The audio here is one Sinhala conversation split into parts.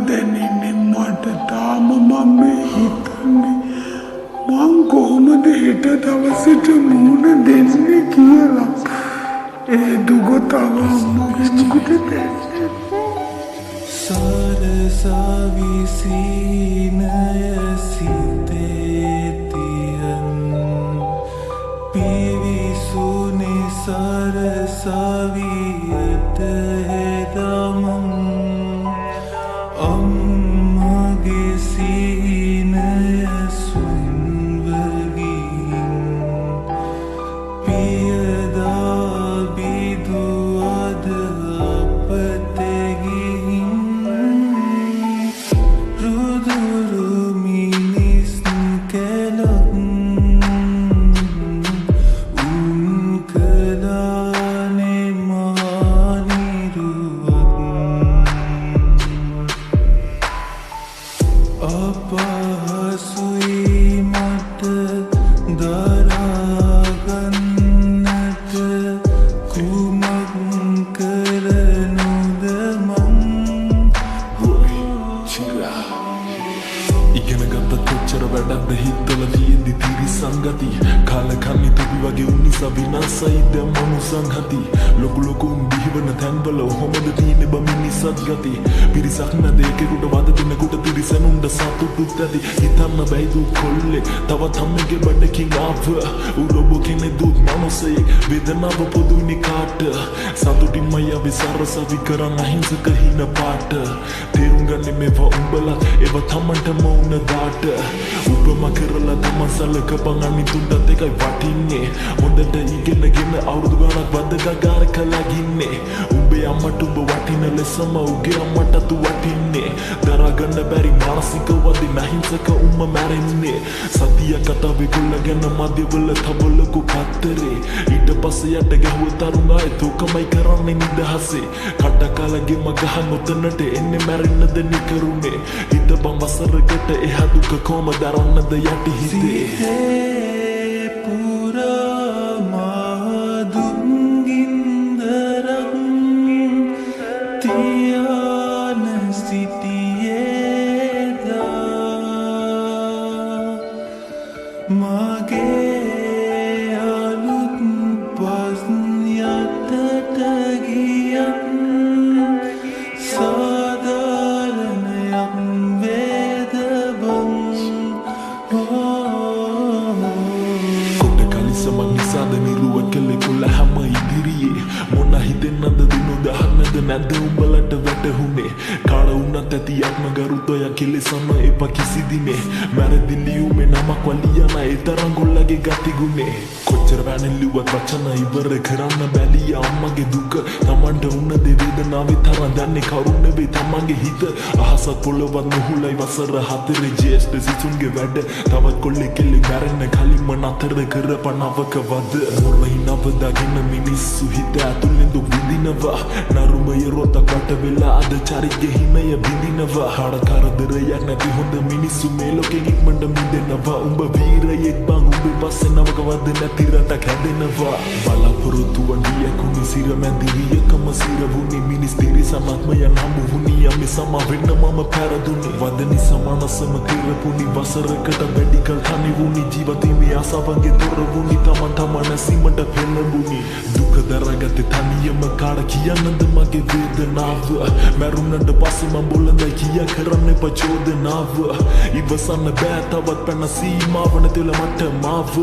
දැනෙන්නේ මට තාම මම හිතන්නේ මං කොහොමද හෙට දවසට මුහුණ දෙන්නේ කියලා. ඒ දුක තව අම්මගෙනුට දැනෙන්නේ. සරසවි සීනය සිතේ තියන් පිවිසුනි සරසවියට හෙදමන් අම්මගේ සීනය සුන්වගින් පියදා බිදුවද අපතෙගින් රුදුරු මිනිස් කෙලක් උන්කලානේ මානිරුවක් අපහසුයි මට දරාගන්නට කුමක් කරනුද මං ඉගෙන ගත්ත කොච්චර වැඩක්ද හිතවල තියෙද්දි තිරිසංගති කාලකන්ණි තොපි වගේ උන් නිසා විනාසයි දැන් මනු සංහති ලොකු ලොකුන් බිහිවන තැන්වල ඔහොමද තියෙන්නේ බමින් නිසත් ගති පිරිසක් නැද එකෙකුට වද දෙනෙකුට තිරිසනුන්ට සතුටුත් ඇති හිතන්න බැයිදු කොල්ලෙක් තවත් අම්මගේ බඩකින් ආව උරොබ කෙනෙකුත් මනුස්සයෙක් වේදනාව පොදුයිනි කාට සතුටින්මයි අපි සරසවි කරන් අහිංසක හින පාට තේරුම් ගන්නේ මේවා උඹලත් ඒව තමන්ටම උන දාට උපම කරලා තමන් සලකපන් අනිතුන්ටත් එකයි වටින්නේ හොඳට ඉගෙනගෙන අවුරුදු ගානක් වදගාර කලාගින්නේ උඹේ අම්මට උඹ වටින ලෙසම උගේ අම්මටත් වටින්නේ දරාගන්න බැරි මානසිකවද නහිංසක උම්ම මැරෙන්නේ සතිය කතාවේ කොල්ල ගැන මධ්‍යවල තවලකු කත්තරේ ඊට පස්සේ යට ගැහුව තරුණ අය තෝකමයි කරන්නේ නිදහසේ කඩකාලගේ මගහ නොතනට එන්නේ මැරෙන්නද නිකරුණේ හිතපන් වසරකට එහා දුක කොම දරන්නද යටි හිතේ පුරා මාදුම්ගින්දරක් තියාන සිටියේදා මගේ අලුත් පස් යටට ගියත් සාධාරණයක් වේද බං කොට කලිසමක් නිසාද නිරුවක් කළේ කොල්ල හැම ඉදිරියේ මොන හිතෙන්නද දිනු දහන්නද නැද උඹලට වැටහුනේ කාල වුණත් ඇති ආත්මගරුතය කෙලෙසම එපා කිසි දිනේ මැරදිලියුමේ නමක් වලියන ඒ තරම් ගොල්ලගේ ගතිගුනේ කොච්චර වැනෙල්ලුවත් වචන ඉවර කරන්න බැලිය අම්මගේ දුක තමන්ට උන්න දේ වේදනාවේ තරම් දන්නේ කවුරුන් නෙවෙයි තමන්ගේ හිත අහසත් පොළවත් මුහුලයි වසර 4 ජේෂ්ඨ සිසුන්ගේ වැඩ තවත් කොල්ලෙක් කෙල්ලෙක් මැරෙන්න කලින්ම නතර කරපනවක වද මොළයි නවදාගෙන මිනිස්සු හිත ඇතුලෙන් දුක් විඳිනවා නරුමය රොතක් වට වෙලා අද චරිගේ හිමය බිඳිනවා හඩ කරදරයක් නැති හොඳ මිනිස්සු මේ ලෝකෙන් ඉක්මනට මිදෙනවා උඹ වීරයෙක් බං උඹේ පස්සේ නවකවද නැති රටක් හැදෙනවා බලාපොරොත්තු වඩියකුනි සිර මැදිරියකම සිර වුණේ මිනිස් තිරිසනාත්මය නම් වුණී යමි සම වෙන්න මම පැරදුනේ වදනි සමානසම කිරපුනි වසරකට වැඩි කල් තනි වුණි ජීවිතේ ආසාවන්ගේ දොර වුණි තමන් තමන් සීමට පෙළඹුණි දුක දරාගත්තේ තනියම කාට කියන්නද මගේ වේදනාව මැරුණට පස්සේ මම බොළඳයි කියා කරන්නේ ප්‍රචෝදනාව ඉවසන්න බෑ තවත් පැන සීමාවන තුල මට මාව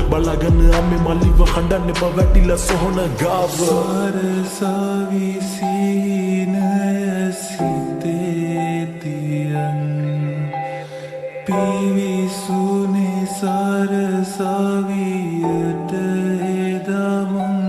බලාගෙන අම්මේ මල්ලිව හඬන්නේ පවැටිලා සොහන ගාව සරසවි සීනය සිතේ තියන් පිවිසුනේ සරසවියට හෙදමන්